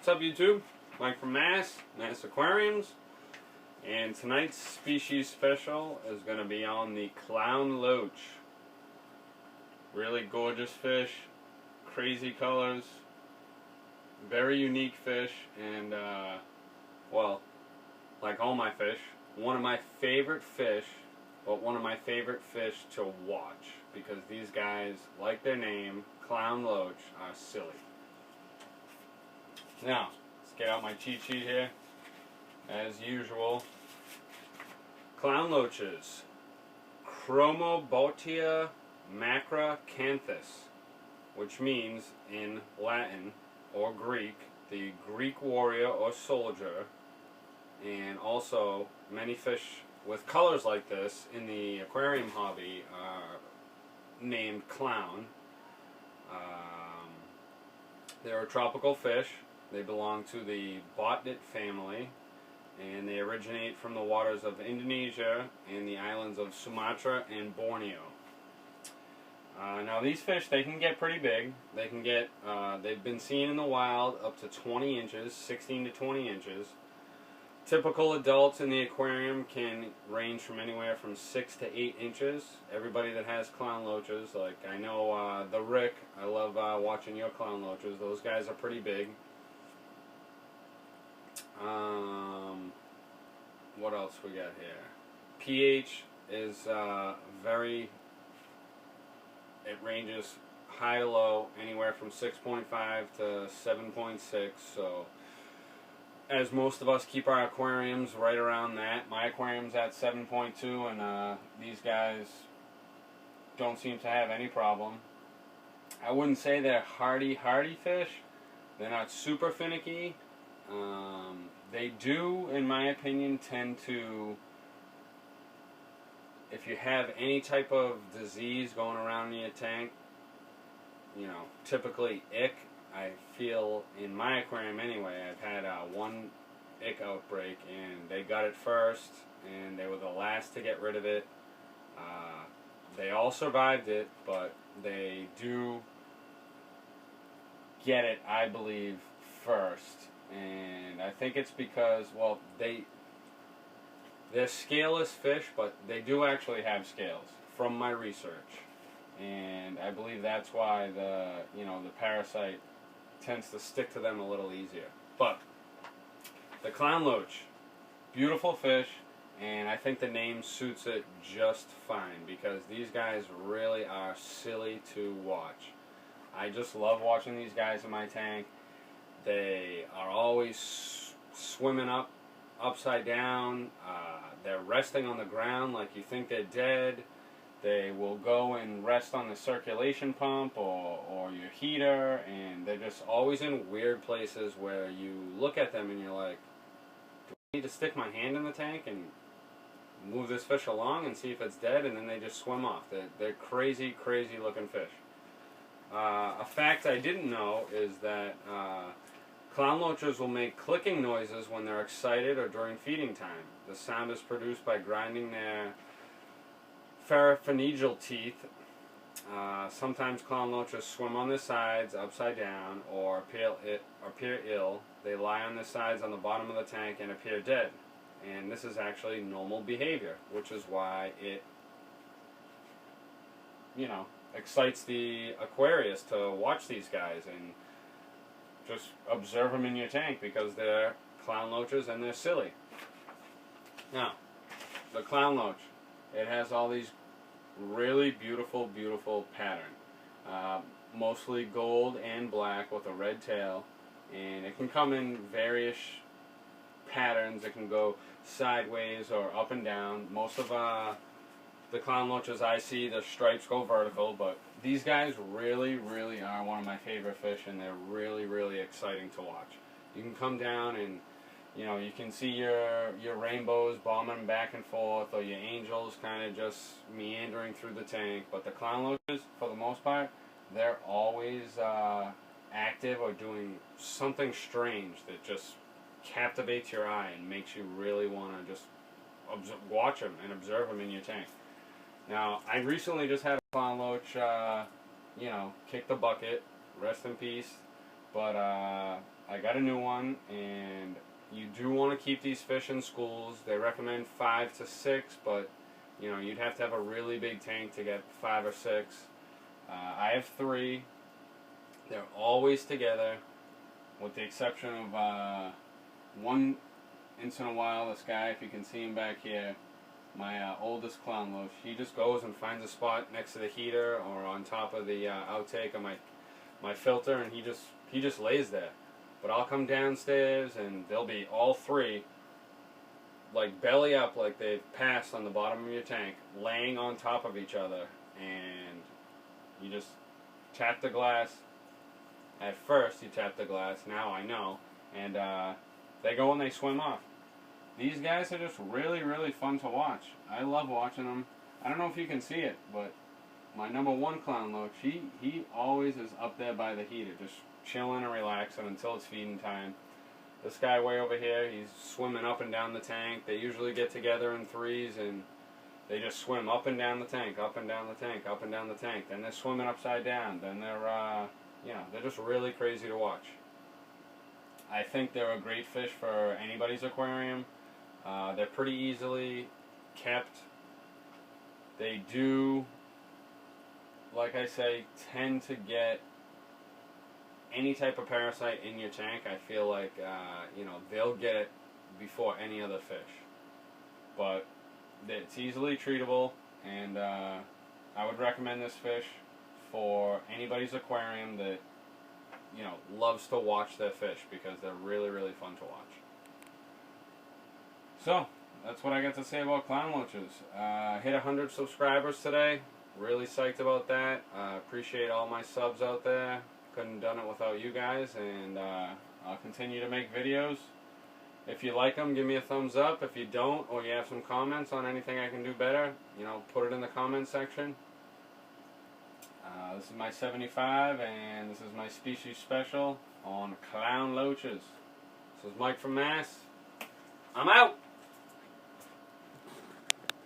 What's up, YouTube? Mike from Mass Aquariums, and tonight's species special is going to be on the Clown Loach. Really gorgeous fish, crazy colors, very unique fish, and well, like all my fish, one of my favorite fish, but one of my favorite fish to watch, because these guys, like their name, Clown Loach, are silly. Now, let's get out my cheat sheet here. As usual, Clown Loaches, Chromobotia Macracanthus, which means in Latin or Greek, the Greek warrior or soldier, and also many fish with colors like this in the aquarium hobby are named clown. They're a tropical fish. They belong to the botnid family, and they originate from the waters of Indonesia and the islands of Sumatra and Borneo. Now these fish, they can get pretty big. They can get, they've been seen in the wild up to 20 inches, 16 to 20 inches. Typical adults in the aquarium can range from anywhere from 6 to 8 inches. Everybody that has Clown Loaches, like I know the Rick, I love watching your Clown Loaches. Those guys are pretty big. What else we got here? pH is very, it ranges high to low, anywhere from 6.5 to 7.6, so as most of us keep our aquariums right around that. My aquarium's at 7.2, and these guys don't seem to have any problem. I wouldn't say they're hardy fish. They're not super finicky. They do, in my opinion, tend to, if you have any type of disease going around in your tank, you know, typically ick. I feel in my aquarium anyway, I've had one ick outbreak, and they got it first, and they were the last to get rid of it. They all survived it, but they do get it, I believe, first. And I think it's because, well, they're scaleless fish, but they do actually have scales from my research, and I believe that's why the parasite tends to stick to them a little easier. But the Clown Loach, beautiful fish, and I think the name suits it just fine, because these guys really are silly to watch. I just love watching these guys in my tank. They are always swimming upside down. They're resting on the ground like you think they're dead. They will go and rest on the circulation pump or your heater, and they're just always in weird places where you look at them and you're like, do I need to stick my hand in the tank and move this fish along and see if it's dead? And then they just swim off. They're crazy, crazy looking fish. A fact I didn't know is that Clown Loaches will make clicking noises when they're excited or during feeding time. The sound is produced by grinding their pharyngeal teeth. Sometimes Clown Loaches swim on their sides, upside down, or appear ill. They lie on their sides on the bottom of the tank and appear dead. And this is actually normal behavior, which is why it, excites the aquarius to watch these guys and just observe them in your tank, because they're Clown Loaches and they're silly. Now, the Clown Loach, it has all these really beautiful, beautiful pattern. Mostly gold and black with a red tail, and it can come in various patterns. It can go sideways or up and down. Most of the Clown Loaches I see, the stripes go vertical, but these guys really, really are one of my favorite fish, and they're really, really exciting to watch. You can come down and, you can see your rainbows bombing back and forth, or your angels kind of just meandering through the tank. But the Clown Loaches, for the most part, they're always active or doing something strange that just captivates your eye and makes you really want to just watch them and observe them in your tank. Now, I recently just had a Clown Loach, kick the bucket, rest in peace. But I got a new one, and you do want to keep these fish in schools. They recommend 5 to 6, but you know, you'd have to have a really big tank to get 5 or 6. I have 3. They're always together, with the exception of one once in a while. This guy, if you can see him back here, my oldest Clown Loach, he just goes and finds a spot next to the heater or on top of the outtake of my filter, and he just lays there. But I'll come downstairs and they'll be all 3 like belly up, like they've passed on the bottom of your tank, laying on top of each other, and you just tap the glass. At first you tap the glass, now I know, and they go and they swim off. These guys are just really, really fun to watch. I love watching them. I don't know if you can see it, but my number 1 Clown Loach, he always is up there by the heater, just chilling and relaxing until it's feeding time. This guy way over here, he's swimming up and down the tank. They usually get together in 3s and they just swim up and down the tank, up and down the tank, up and down the tank. Then they're swimming upside down. Then they're, they're just really crazy to watch. I think they're a great fish for anybody's aquarium. They're pretty easily kept. They do, like I say, tend to get any type of parasite in your tank. I feel like, they'll get it before any other fish. But it's easily treatable, and I would recommend this fish for anybody's aquarium that, loves to watch their fish, because they're really, really fun to watch. So, that's what I got to say about Clown Loaches. Hit 100 subscribers today. Really psyched about that. Appreciate all my subs out there. Couldn't have done it without you guys, and I'll continue to make videos. If you like them, give me a thumbs up. If you don't, or you have some comments on anything I can do better, put it in the comment section. This is my 75, and this is my species special on Clown Loaches. This is Mike from Mass. I'm out!